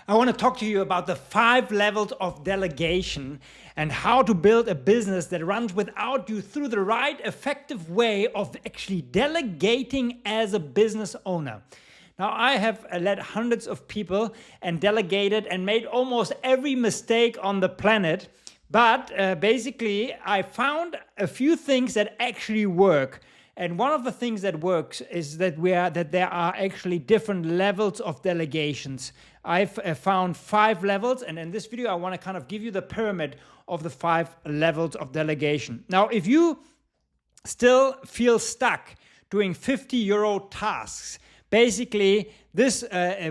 I want to talk to you about the 5 levels of delegation and how to build a business that runs without you through the right effective way of actually delegating as a business owner. Now, I have led hundreds of people and delegated and made almost every mistake on the planet. But basically, I found a few things that actually work. And one of the things that works is that there are actually different levels of delegations. I've found 5 levels, and in this video I want to kind of give you the pyramid of the 5 levels of delegation. Now, if you still feel stuck doing 50-euro tasks, basically this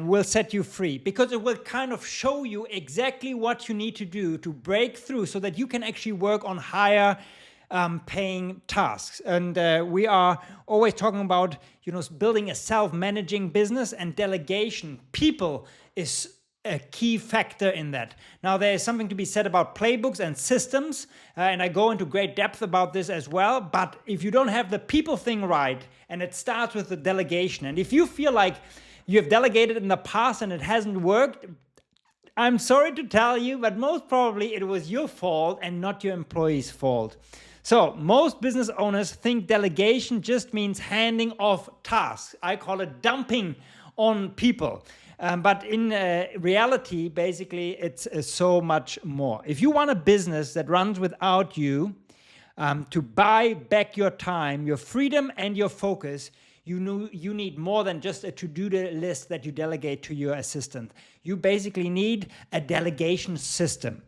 will set you free, because it will kind of show you exactly what you need to do to break through so that you can actually work on higher paying tasks. And we are always talking about, building a self-managing business, and delegation, people, is a key factor in that. Now, there is something to be said about playbooks and systems, and I go into great depth about this as well. But if you don't have the people thing right, and it starts with the delegation, and if you feel like you have delegated in the past and it hasn't worked, I'm sorry to tell you, but most probably it was your fault and not your employee's fault. So most business owners think delegation just means handing off tasks. I call it dumping on people. But in reality, basically, it's so much more. If you want a business that runs without you, to buy back your time, your freedom, and your focus, you need more than just a to-do list that you delegate to your assistant. You basically need a delegation system.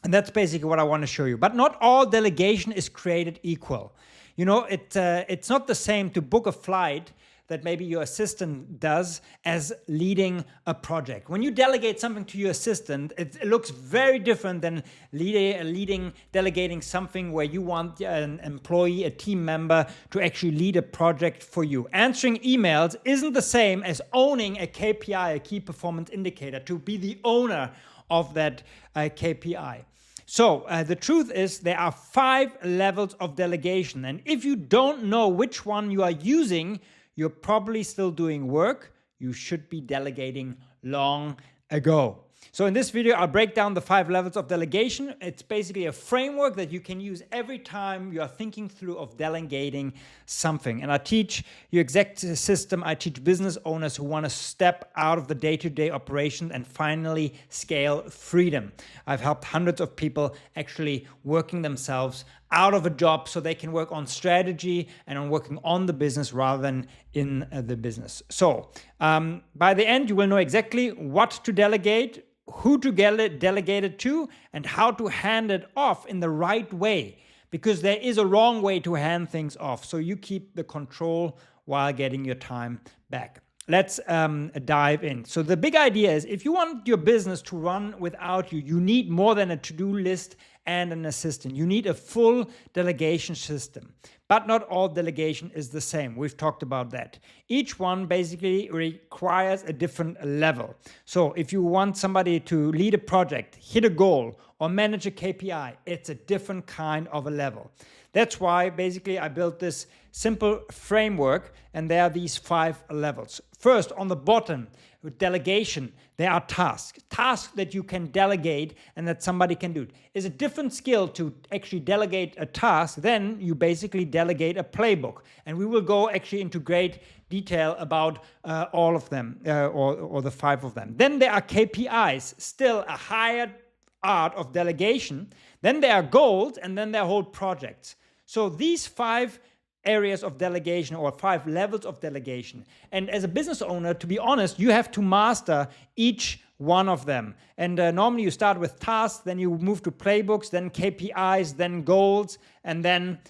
And that's basically what I want to show you. But not all delegation is created equal. It's not the same to book a flight that maybe your assistant does as leading a project. When you delegate something to your assistant, it looks very different than delegating something where you want an employee, a team member, to actually lead a project for you. Answering emails isn't the same as owning a KPI, a key performance indicator, to be the owner of that KPI. So the truth is there are 5 levels of delegation. And if you don't know which one you are using, you're probably still doing work you should be delegating long ago. So in this video, I'll break down the 5 levels of delegation. It's basically a framework that you can use every time you are thinking through of delegating something. And I teach you exact system. I teach business owners who want to step out of the day-to-day operation and finally scale freedom. I've helped hundreds of people actually working themselves out of a job so they can work on strategy and on working on the business rather than in the business. So by the end, you will know exactly what to delegate, who to delegate it to, and how to hand it off in the right way, because there is a wrong way to hand things off. So you keep the control while getting your time back. Let's dive in. So the big idea is, if you want your business to run without you, you need more than a to-do list and an assistant. You need a full delegation system. But not all delegation is the same. We've talked about that. Each one basically requires a different level. So if you want somebody to lead a project, hit a goal, or manage a KPI, it's a different kind of a level. That's why basically I built this simple framework, and there are these 5 levels. First, on the bottom, with delegation, there are tasks. Tasks that you can delegate and that somebody can do. It's a different skill to actually delegate a task than you basically delegate a playbook. And we will go actually into great detail about all of them, or the 5 of them. Then there are KPIs, still a higher art of delegation. Then there are goals, and then there are whole projects. So these 5 areas of delegation, or 5 levels of delegation. And as a business owner, to be honest, you have to master each one of them. And normally you start with tasks, then you move to playbooks, then KPIs, then goals, and then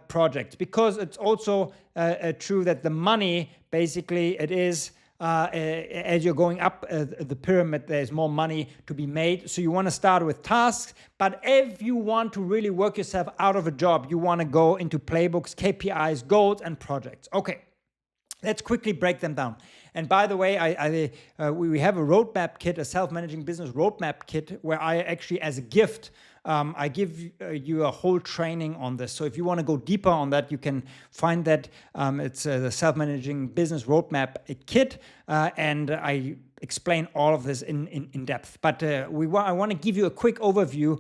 projects. Because it's also true that the money, basically, it is as you're going up the pyramid, there's more money to be made. So you want to start with tasks. But if you want to really work yourself out of a job, you want to go into playbooks, KPIs, goals, and projects. Okay, let's quickly break them down. And by the way, we have a roadmap kit, a self-managing business roadmap kit, where I actually, as a gift, I give you a whole training on this. So if you want to go deeper on that, you can find that. It's the Self-Managing Business Roadmap Kit. And I explain all of this in depth. But I want to give you a quick overview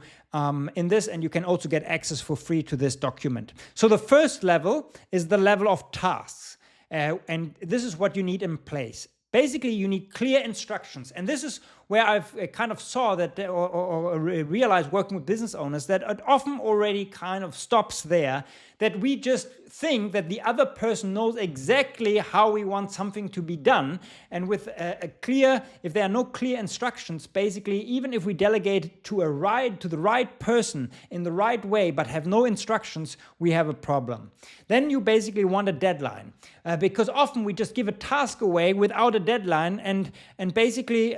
in this, and you can also get access for free to this document. So the first level is the level of tasks. And this is what you need in place. Basically, you need clear instructions. And this is where I've kind of saw that or realized working with business owners that it often already kind of stops there, that we just think that the other person knows exactly how we want something to be done. And with if there are no clear instructions, basically, even if we delegate to the right person in the right way, but have no instructions, we have a problem. Then you basically want a deadline, because often we just give a task away without a deadline, and basically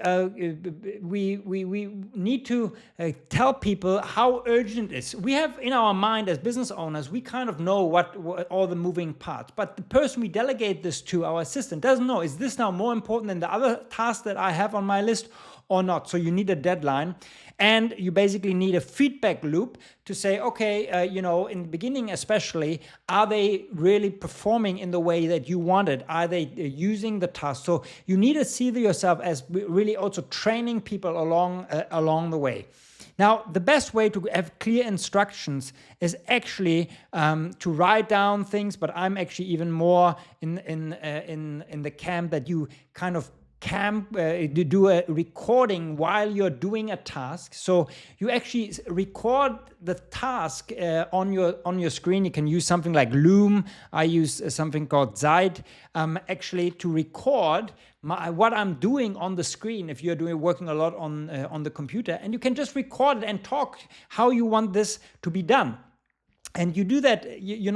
we need to tell people how urgent it is. We have in our mind as business owners, we kind of know what all the moving parts, but the person we delegate this to, our assistant, doesn't know, is this now more important than the other task that I have on my list or not? So you need a deadline, and you basically need a feedback loop to say, okay, in the beginning especially, are they really performing in the way that you wanted? Are they using the task? So you need to see yourself as really also training people along the way. Now, the best way to have clear instructions is actually to write down things, but I'm actually even more in the camp that you kind of do a recording while you're doing a task. So you actually record the task on your screen. You can use something like Loom. I use something called Zeit actually to record what I'm doing on the screen if you're working a lot on the computer, and you can just record it and talk how you want this to be done. And you do that,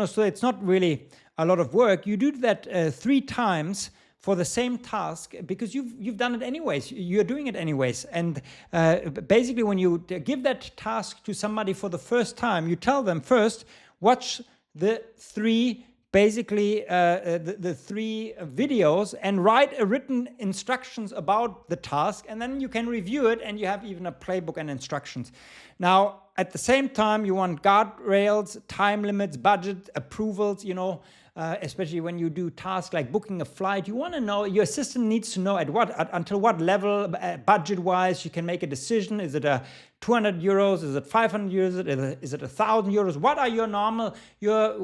so it's not really a lot of work. You do that 3 times for the same task, because you've done it anyways. You're doing it anyways. And basically, when you give that task to somebody for the first time, you tell them first, watch the 3 the 3 videos and write a written instructions about the task, and then you can review it, and you have even a playbook and instructions. Now, at the same time, you want guardrails, time limits, budget, approvals, especially when you do tasks like booking a flight. You want to know, your assistant needs to know until what level, budget-wise, you can make a decision. Is it a 200 euros? Is it 500 euros? Is it 1,000 euros? What are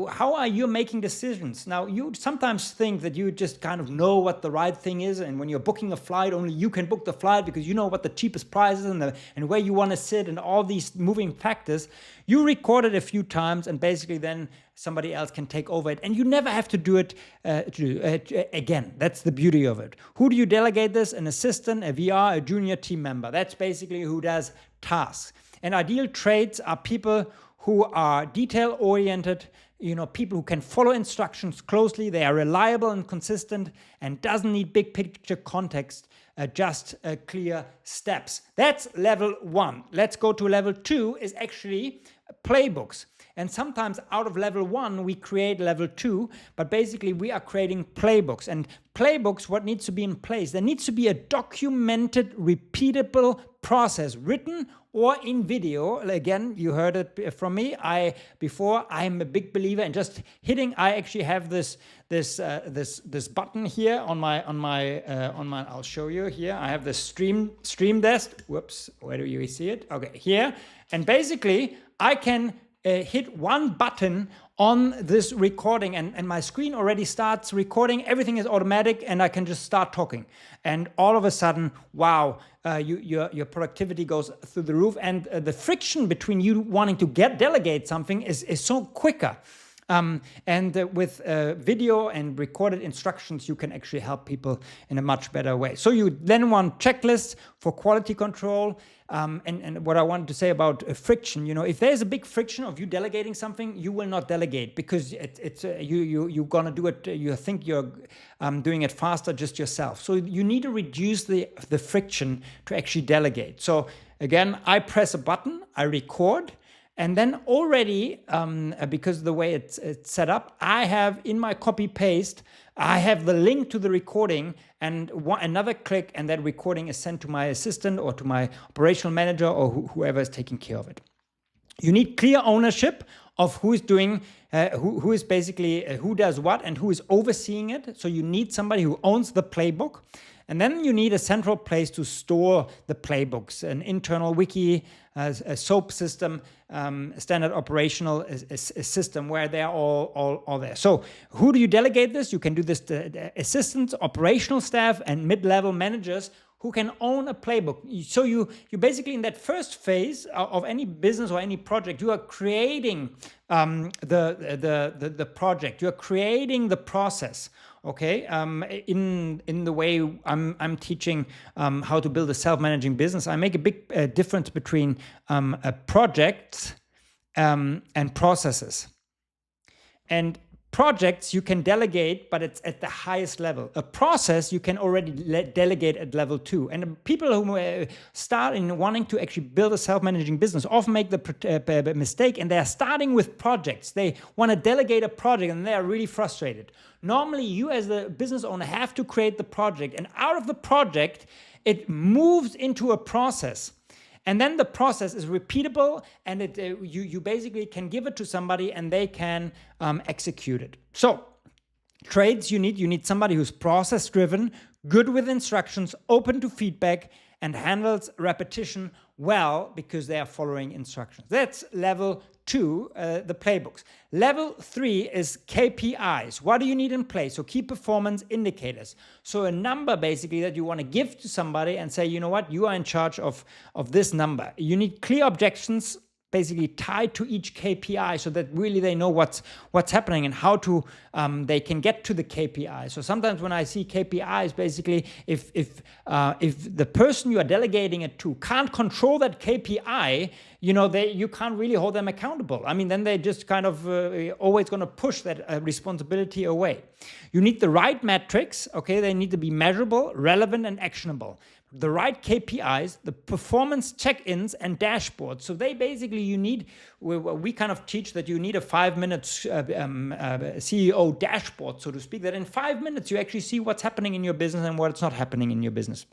how are you making decisions? Now, you sometimes think that you just kind of know what the right thing is, and when you're booking a flight, only you can book the flight because you know what the cheapest price is and where you want to sit and all these moving factors. You record it a few times, and basically then somebody else can take over it, and you never have to do it again. That's the beauty of it. Who do you delegate this? An assistant, a VR, a junior team member. That's basically who does tasks. And ideal traits are people who are detail-oriented, people who can follow instructions closely. They are reliable and consistent and doesn't need big picture context, just clear steps. That's level 1. Let's go to level 2, is actually playbooks. And sometimes out of level 1, we create level 2, but basically we are creating playbooks. And playbooks, what needs to be in place? There needs to be a documented, repeatable process, written or in video. Again, you heard it from me. I'm a big believer in just hitting. I actually have this button here on my. I'll show you here. I have the stream desk. Whoops, where do you see it? Okay, here. And basically, I can hit one button on this recording, and my screen already starts recording. Everything is automatic, and I can just start talking. And all of a sudden, wow, your productivity goes through the roof, and the friction between you wanting to delegate something is so quicker. With video and recorded instructions, you can actually help people in a much better way. So you then want checklists for quality control. And what I wanted to say about friction, if there's a big friction of you delegating something, you will not delegate, because you're gonna do it. You think you're doing it faster just yourself. So you need to reduce the friction to actually delegate. So again, I press a button, I record. And then already, because of the way it's set up, I have in my copy paste, I have the link to the recording, and another click, and that recording is sent to my assistant or to my operational manager or whoever is taking care of it. You need clear ownership of who is doing, who is basically who does what and who is overseeing it. So you need somebody who owns the playbook. And then you need a central place to store the playbooks, an internal wiki, a SOAP system, standard operational system where they're all there. So who do you delegate this? You can do this to assistants, operational staff, and mid-level managers who can own a playbook. So you basically, in that first phase of any business or any project, you are creating the project. You are creating the process. Okay, in the way I'm teaching how to build a self-managing business, I make a big difference between projects and processes. And projects you can delegate, but it's at the highest level. A process you can already delegate at level 2. And people who start in wanting to actually build a self-managing business often make the mistake, and they are starting with projects. They want to delegate a project and they are really frustrated. Normally, you as the business owner have to create the project, and out of the project, it moves into a process. And then the process is repeatable, and you basically can give it to somebody and they can execute it. So traits you need somebody who's process driven, good with instructions, open to feedback, and handles repetition well because they are following instructions. That's level 2, the playbooks. Level 3 is KPIs. What do you need in place? So key performance indicators. So a number basically that you want to give to somebody and say, you know what, you are in charge of this number. You need clear objections basically tied to each KPI so that really they know what's happening and how to they can get to the KPI. So sometimes when I see KPIs, basically if the person you are delegating it to can't control that KPI, you can't really hold them accountable. I mean, then they just kind of always going to push that responsibility away. You need the right metrics. Okay, they need to be measurable, relevant, and actionable. The right KPIs, the performance check-ins and dashboards. So they basically, we kind of teach that you need a 5-minute CEO dashboard, so to speak, that in 5 minutes you actually see what's happening in your business and what's not happening in your business.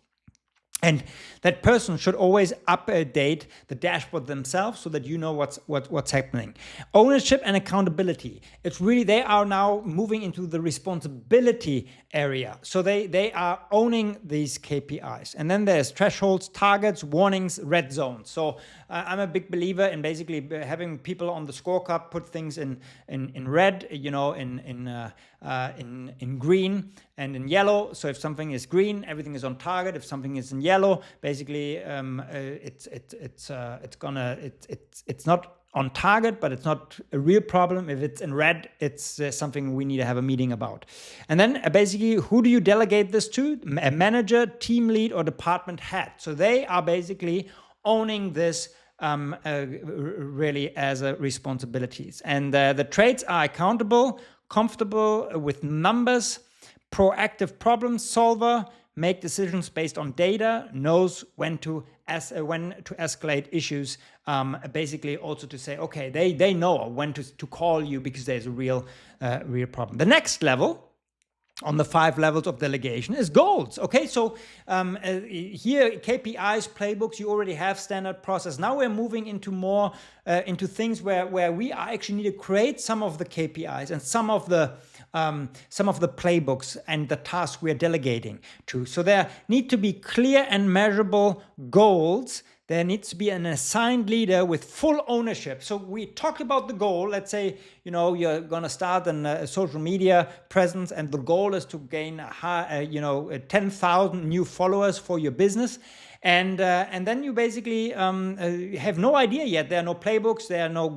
And that person should always update the dashboard themselves so that you know what's happening. Ownership and accountability. It's really, they are now moving into the responsibility area. So they are owning these KPIs. And then there's thresholds, targets, warnings, red zones. So I'm a big believer in basically having people on the scorecard put things in red, in green and in yellow. So if something is green, everything is on target. If something is in yellow, basically it's not on target, but it's not a real problem. If it's in red, it's something we need to have a meeting about. And then basically, who do you delegate this to? A manager, team lead, or department head. So they are basically owning this really as responsibilities. And the traits are accountable, comfortable with numbers, proactive problem solver, make decisions based on data, knows when to escalate issues, basically also to say, okay, they know when to call you because there's a real problem. The next level on the 5 levels of delegation is goals. Okay, so here KPIs, playbooks, you already have standard process. Now we're moving into more into things where we actually need to create some of the KPIs and some of the playbooks and the tasks we're delegating to. So there need to be clear and measurable goals. There needs to be an assigned leader with full ownership. So we talked about the goal. Let's say, you're going to start a social media presence and the goal is to gain, 10,000 new followers for your business. And then you basically have no idea yet. There are no playbooks. There are no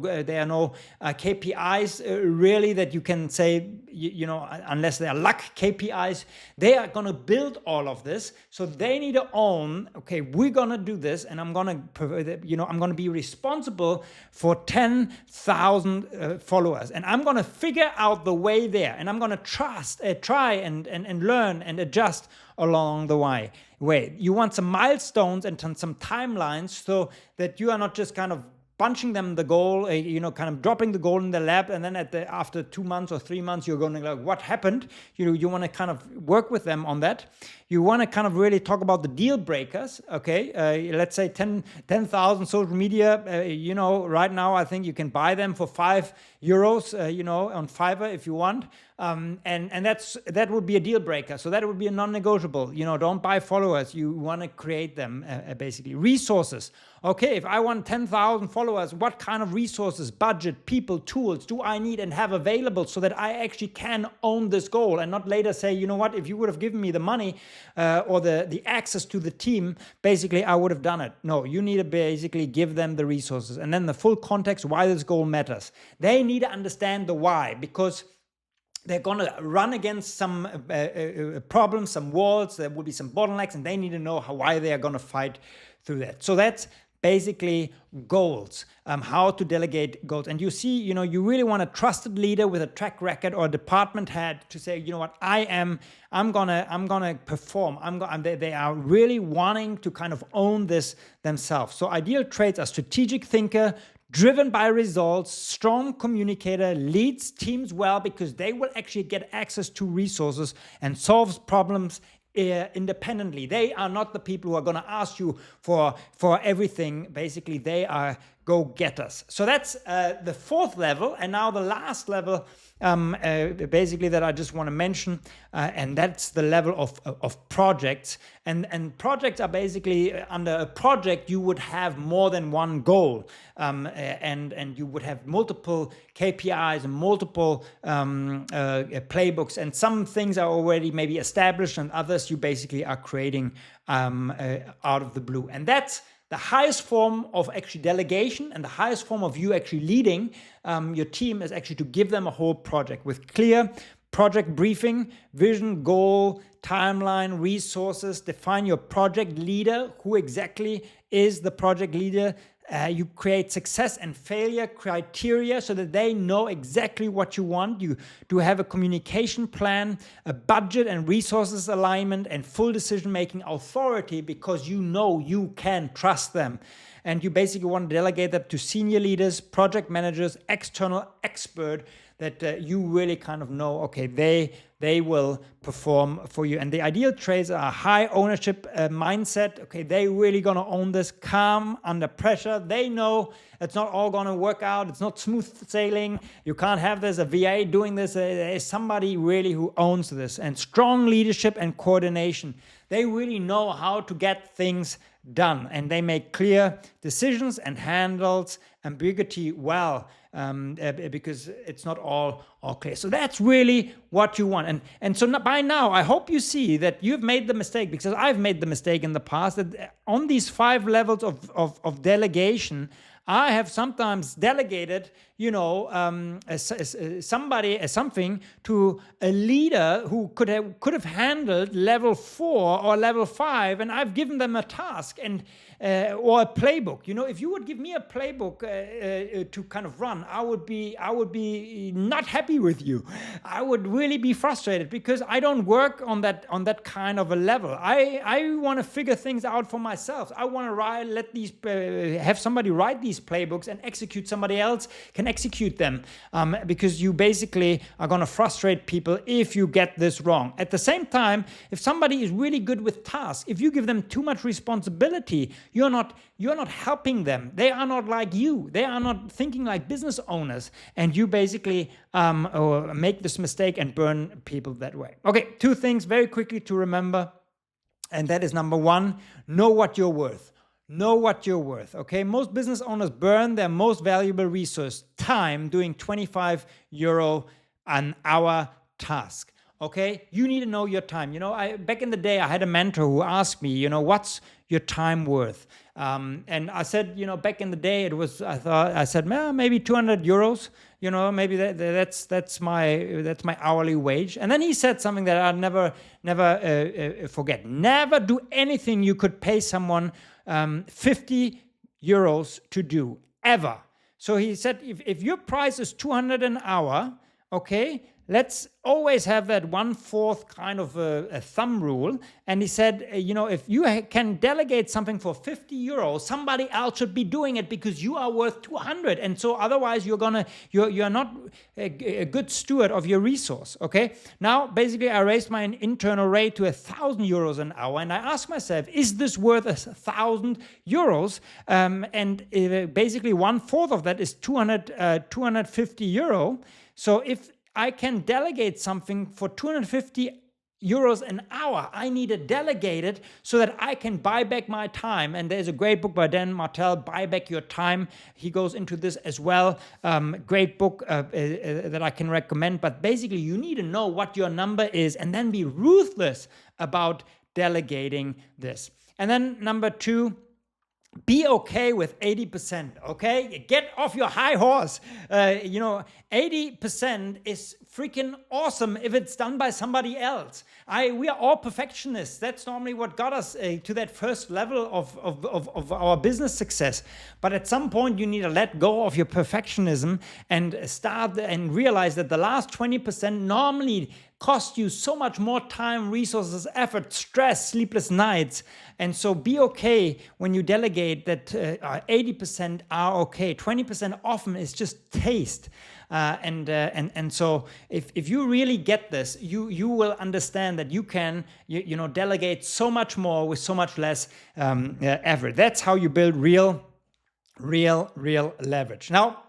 KPIs really that you can say, unless they are luck KPIs. They are going to build all of this. So they need to own. Okay, we're going to do this, and I'm going to be responsible for 10,000 followers, and I'm going to figure out the way there, and I'm going to try and learn and adjust along the way. You want some milestones and some timelines so that you are not just kind of bunching them the goal, kind of dropping the goal in the lab, and then after 2 months or 3 months, you're going to like, what happened? You want to kind of work with them on that. you want to kind of really talk about the deal breakers. Okay, let's say 10,000 social media. Right now I think you can buy them for €5. On Fiverr if you want. And that would be a deal breaker. So that would be a non-negotiable. Don't buy followers. You want to create them, basically. Resources. Okay, if I want 10,000 followers, what kind of resources, budget, people, tools do I need and have available so that I actually can own this goal and not later say, you know what, if you would have given me the money or the access to the team, basically I would have done it. No, you need to basically give them the resources. And then the full context, why this goal matters. They need to understand the why, because they're going to run against some problems, some walls, there will be some bottlenecks, and they need to know why they are going to fight through that. So that's basically goals, how to delegate goals. And you see, you really want a trusted leader with a track record or a department head to say, you know what, I'm gonna perform. They are really wanting to kind of own this themselves. So ideal traits are strategic thinker, driven by results, strong communicator, leads teams well because they will actually get access to resources and solves problems independently. They are not the people who are going to ask you for everything. Basically, they are go-getters. So that's the fourth level. And now the last level, basically, that I just want to mention, and that's the level of projects. And projects are basically, under a project, you would have more than one goal. And you would have multiple KPIs and multiple playbooks. And some things are already maybe established and others you basically are creating out of the blue. And that's the highest form of actually delegation, and the highest form of you actually leading your team is actually to give them a whole project with clear project briefing, vision, goal, timeline, resources. Define your project leader, who exactly is the project leader. You create success and failure criteria so that they know exactly what you want. You do have a communication plan, a budget and resources alignment, and full decision-making authority because you know you can trust them. And you basically want to delegate that to senior leaders, project managers, external expert that you really kind of know, okay, they will perform for you. And the ideal traits are high ownership mindset. Okay, they really gonna own this, calm under pressure. They know it's not all gonna work out. It's not smooth sailing. You can't have this, a VA doing this. There is somebody really who owns this. And strong leadership and coordination. They really know how to get things done, and they make clear decisions and handles ambiguity well, because it's not all clear. So that's really what you want. And so by now, I hope you see that you've made the mistake, because I've made the mistake in the past, that on these 5 levels of delegation, I have sometimes delegated, something to a leader who could have handled level 4 or level 5, and I've given them a task or a playbook. If you would give me a playbook to kind of run, I would be not happy with you. I would really be frustrated because I don't work on that kind of a level. I want to figure things out for myself. I want to have somebody write these playbooks and execute. Somebody else can execute them, because you basically are going to frustrate people if you get this wrong. At the same time, if somebody is really good with tasks, if you give them too much responsibility, you're not helping them. They are not like you. They are not thinking like business owners, and you basically make this mistake and burn people that way. Okay, 2 things very quickly to remember, and that is number 1, know what you're worth. Know what you're worth, okay? Most business owners burn their most valuable resource, time, doing €25 an hour task, okay? You need to know your time. Back in the day, I had a mentor who asked me, what's your time worth? And I said, back in the day, I said, maybe €200. Maybe that's my hourly wage. And then he said something that I'll never forget. Never do anything you could pay someone €50 to do, ever. So he said, if your price is 200 an hour, okay, let's always have that 1/4 kind of a thumb rule. And he said, if you can delegate something for 50 euros, somebody else should be doing it because you are worth 200. And so otherwise you're not a good steward of your resource. Okay. Now, basically I raised my internal rate to 1,000 euros an hour. And I asked myself, is this worth 1,000 euros? Basically 1/4 of that is 250 euro. So if I can delegate something for 250 euros an hour, I need to delegate it so that I can buy back my time. And there's a great book by Dan Martell, Buy Back Your Time. He goes into this as well. Great book that I can recommend. But basically, you need to know what your number is and then be ruthless about delegating this. And then number 2, be okay with 80%, okay? Get off your high horse. 80% is freaking awesome if it's done by somebody else. We are all perfectionists. That's normally what got us to that first level of our business success. But at some point, you need to let go of your perfectionism and start and realize that the last 20% normally cost you so much more time, resources, effort, stress, sleepless nights. And so be okay when you delegate that 80% are okay. 20% often is just taste. And so if you really get this, you will understand that you can delegate so much more with so much less effort. That's how you build real leverage. Now,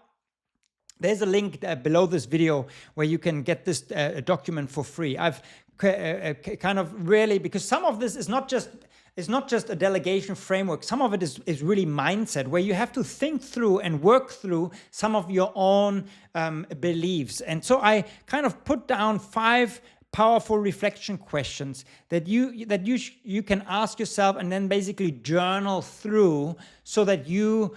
there's a link below this video where you can get this document for free. I've kind of really, because some of this is not just a delegation framework. Some of it is really mindset, where you have to think through and work through some of your own beliefs. And so I kind of put down 5 powerful reflection questions that you can ask yourself and then basically journal through so that you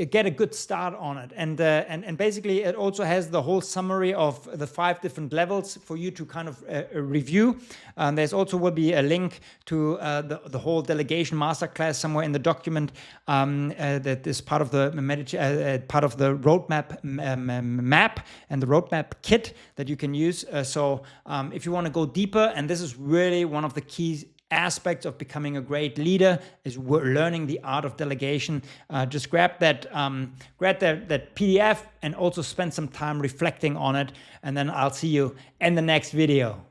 get a good start on it. And basically it also has the whole summary of the 5 different levels for you to kind of review. There's also will be a link to the whole delegation masterclass somewhere in the document that is part of the roadmap map and the roadmap kit that you can use. So if you want to go deeper, and this is really one of the key aspects of becoming a great leader, is learning the art of delegation. Just grab that PDF and also spend some time reflecting on it. And then I'll see you in the next video.